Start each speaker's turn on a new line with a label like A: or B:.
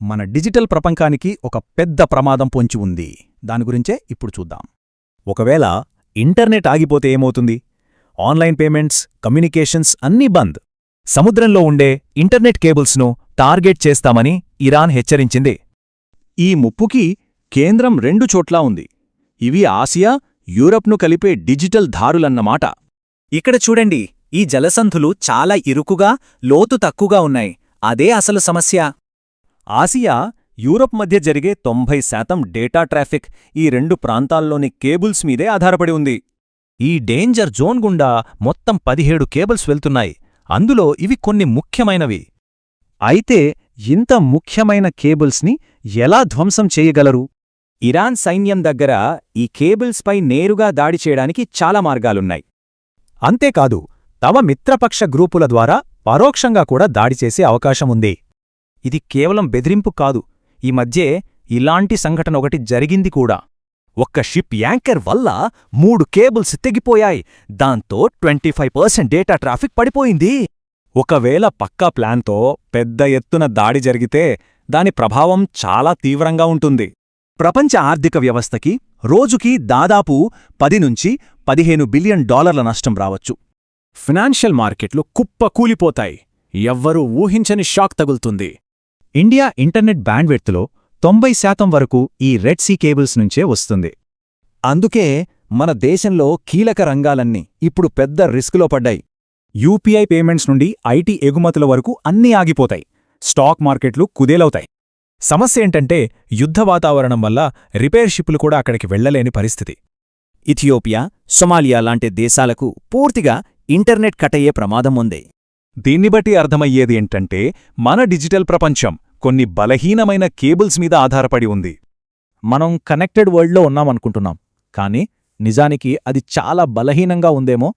A: మన డిజిటల్ ప్రపంచానికి ఒక పెద్ద ప్రమాదం పొంచి ఉంది. దాని గురించే ఇప్పుడు చూద్దాం.
B: ఒకవేళ ఇంటర్నెట్ ఆగిపోతే ఏమవుతుంది? ఆన్లైన్ పేమెంట్స్, కమ్యూనికేషన్స్ అన్నీ బంద్. సముద్రంలో ఉండే ఇంటర్నెట్ కేబుల్స్ను టార్గెట్ చేస్తామని ఇరాన్ హెచ్చరించింది.
C: ఈ ముప్పుకి కేంద్రం 2 చోట్లా ఉంది. ఇవి ఆసియా, యూరప్ను కలిపే డిజిటల్ ధారులన్నమాట.
B: ఇక్కడ చూడండి, ఈ జలసంధులు చాలా ఇరుకుగా, లోతు తక్కువగా ఉన్నాయి. అదే అసలు సమస్య.
C: ఆసియా, యూరప్ మధ్య జరిగే 90% డేటా ట్రాఫిక్ ఈ 2 ప్రాంతాల్లోని కేబుల్స్ మీదే ఆధారపడి ఉంది.
B: ఈ డేంజర్ జోన్ గుండా మొత్తం 17 కేబుల్స్ వెళ్తున్నాయి. అందులో ఇవి కొన్ని ముఖ్యమైనవి.
C: అయితే ఇంత ముఖ్యమైన కేబుల్స్ని ఎలా ధ్వంసం చేయగలరు? ఇరాన్ సైన్యం దగ్గర ఈ కేబుల్స్పై నేరుగా దాడి చేయడానికి చాలా మార్గాలున్నాయి.
B: అంతేకాదు, తమ మిత్రపక్ష గ్రూపుల ద్వారా పరోక్షంగా కూడా దాడి చేసే అవకాశముంది.
C: ఇది కేవలం బెదిరింపు కాదు. ఈ మధ్యే ఇలాంటి సంఘటన ఒకటి జరిగింది కూడా. ఒక్క షిప్ యాంకర్ వల్ల 3 కేబుల్స్ తెగిపోయాయి. దాంతో 25% డేటా ట్రాఫిక్ పడిపోయింది. ఒకవేళ పక్కా ప్లాన్తో పెద్ద ఎత్తున దాడి జరిగితే దాని ప్రభావం చాలా తీవ్రంగా ఉంటుంది. ప్రపంచ ఆర్థిక వ్యవస్థకి రోజుకి దాదాపు 10 నుంచి 15 బిలియన్ డాలర్ల నష్టం రావచ్చు. ఫినాన్షియల్ మార్కెట్లు కుప్పకూలిపోతాయి. ఎవ్వరూ ఊహించని షాక్ తగులుతుంది.
B: ఇండియా ఇంటర్నెట్ బ్యాండ్విడ్త్లో 90% వరకు ఈ రెడ్ సీ కేబుల్స్ నుంచే వస్తుంది.
C: అందుకే మన దేశంలో కీలక రంగాలన్నీ ఇప్పుడు పెద్ద రిస్కులో పడ్డాయి. యూపీఐ పేమెంట్స్ నుండి ఐటీ ఎగుమతుల వరకు అన్నీ ఆగిపోతాయి. స్టాక్ మార్కెట్లు కుదేలవుతాయి.
B: సమస్య ఏంటంటే, యుద్ధ వాతావరణం వల్ల రిపేర్ షిప్పులు కూడా అక్కడికి వెళ్లలేని పరిస్థితి.
C: ఇథియోపియా, సొమాలియా లాంటి దేశాలకు పూర్తిగా ఇంటర్నెట్ కట్టయ్యే ప్రమాదం ఉంది. దీన్ని బట్టి అర్థమయ్యేది ఏంటంటే, మన డిజిటల్ ప్రపంచం కొన్ని బలహీనమైన కేబుల్స్ మీద ఆధారపడి ఉంది.
B: మనం కనెక్టెడ్ వరల్డ్లో ఉన్నామనుకుంటున్నాం, కానీ నిజానికి అది చాలా బలహీనంగా ఉందేమో